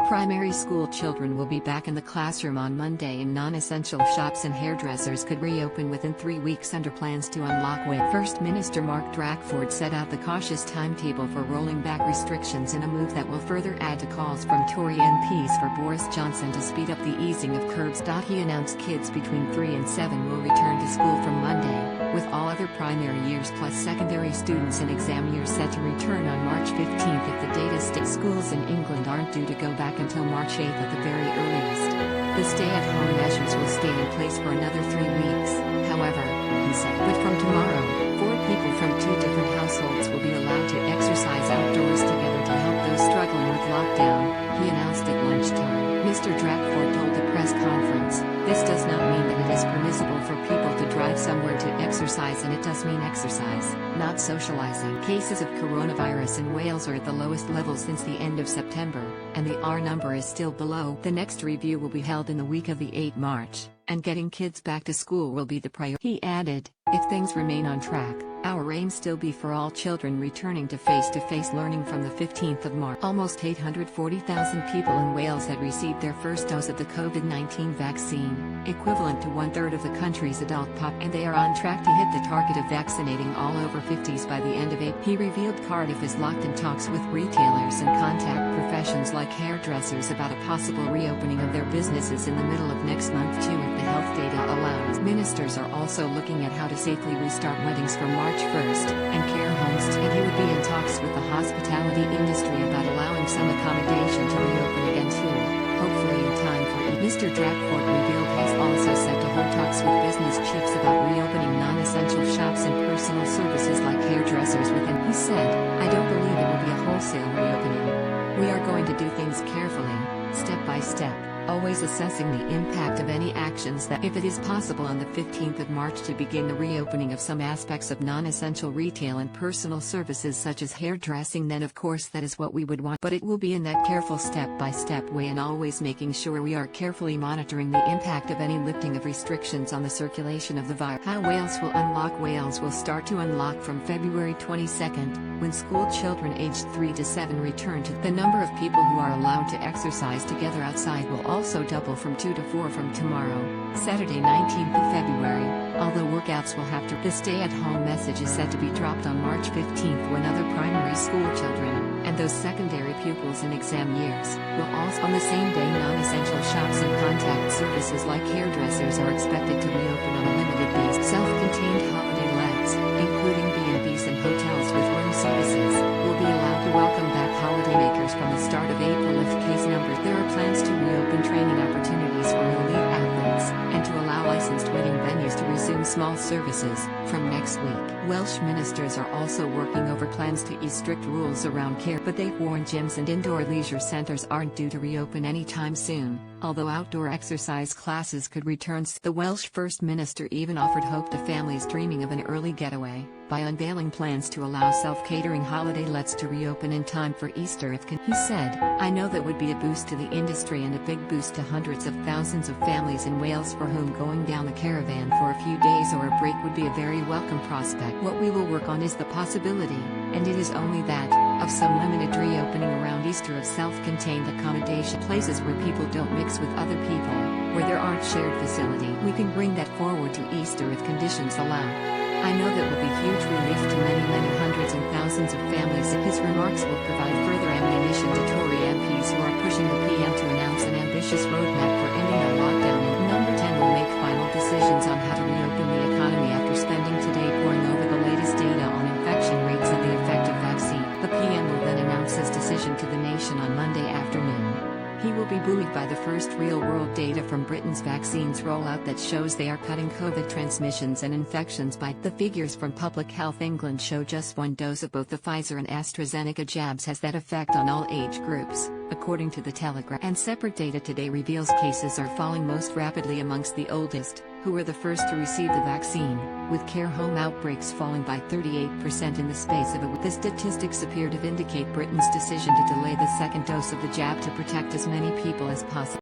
Primary school children will be back in the classroom on Monday, and non-essential shops and hairdressers could reopen within 3 weeks under plans to unlock Wales. First Minister Mark Drakeford set out the cautious timetable for rolling back restrictions in a move that will further add to calls from Tory MPs for Boris Johnson to speed up the easing of curbs. He announced kids between 3 and 7 will return to school from Monday, with all other primary years plus secondary students in exam years set to return on March 15 if the data states. Schools in England aren't due to go back until March 8 at the very earliest. The stay-at-home measures will stay in place for another 3 weeks, however, he said. But from tomorrow, 4 people from 2 different households will be allowed to exercise outdoors together to help those struggling with lockdown, he announced at lunchtime. Mr. Drakeford told the press conference, "This does not mean that it is permissible for people to drive somewhere to exercise, and it does mean exercise, not socializing." Cases of coronavirus in Wales are at the lowest level since the end of September, and the R number is still below. The next review will be held in the week of the 8th March, and getting kids back to school will be the priority. He added, "If things remain on track, our aim still be for all children returning to face-to-face learning from the 15th of March. Almost 840,000 people in Wales had received their first dose of the COVID-19 vaccine, equivalent to 1/3 of the country's adult population, and they are on track to hit the target of vaccinating all over 50s by the end of April. He revealed Cardiff is locked in talks with retailers and contact professions like hairdressers about a possible reopening of their businesses in the middle of next month too if the health data allows. Ministers are also looking at how to safely restart weddings from March 1st, and care homes too. And he would be in talks with the hospitality industry about allowing some accommodation to reopen again too, hopefully in time for Mr. Drakeford revealed has also set to hold talks with business chiefs about reopening non-essential shops and personal services like hairdressers within. He said, "I don't believe it will be a wholesale reopening. We are going to do things carefully, step by step, always assessing the impact of any actions that if it is possible on the 15th of March to begin the reopening of some aspects of non-essential retail and personal services such as hairdressing, then of course that is what we would want, but it will be in that careful step-by-step way and always making sure we are carefully monitoring the impact of any lifting of restrictions on the circulation of the virus." How Wales will unlock. Wales will start to unlock from February 22nd, when school children aged 3 to 7 return to. The number of people who are allowed to exercise together outside will also double from 2 to 4 from tomorrow, Saturday 19th of February, although workouts will have to. The stay-at-home message is set to be dropped on March 15th when other primary school children, and those secondary pupils in exam years, will also. On the same day, non-essential shops and contact services like hairdressers are expected to reopen on a limited basis. Self-contained holiday lets, including B&Bs and hotels with room services, will be allowed to welcome back holidaymakers from the start of April if case numbers. There are plans to reopen training opportunities for elite athletes, and to allow licensed wedding venues to resume small services from next week. Welsh ministers are also working over plans to ease strict rules around care, but they've warned gyms and indoor leisure centers aren't due to reopen anytime soon, although outdoor exercise classes could return. The Welsh First Minister even offered hope to families dreaming of an early getaway, by unveiling plans to allow self-catering holiday lets to reopen in time for Easter if he said, "I know that would be a boost to the industry and a big boost to hundreds of thousands of families in Wales for whom going down the caravan for a few days or a break would be a very welcome prospect. What we will work on is the possibility, and it is only that, of some limited reopening around Easter of self-contained accommodation places where people don't mix with other people, where there aren't shared facility. We can bring that forward to Easter if conditions allow. I know that will be huge relief to many hundreds and thousands of families." His remarks will provide further ammunition to Tory MPs who are pushing the PM to announce an ambitious roadmap for ending the lockdown, and Number 10 will make final decisions on how to reopen the economy after spending today poring over the latest data on infection rates and the effect of vaccine. The PM will then announce his decision to the nation on Monday afternoon. He will be buoyed by the first real-world data from Britain's vaccines rollout that shows they are cutting COVID transmissions and infections by. The figures from Public Health England show just 1 dose of both the Pfizer and AstraZeneca jabs has that effect on all age groups, according to the Telegraph. And separate data today reveals cases are falling most rapidly amongst the oldest, who were the first to receive the vaccine, with care home outbreaks falling by 38% in the space of a week. The statistics appear to vindicate Britain's decision to delay the second dose of the jab to protect as many people as possible.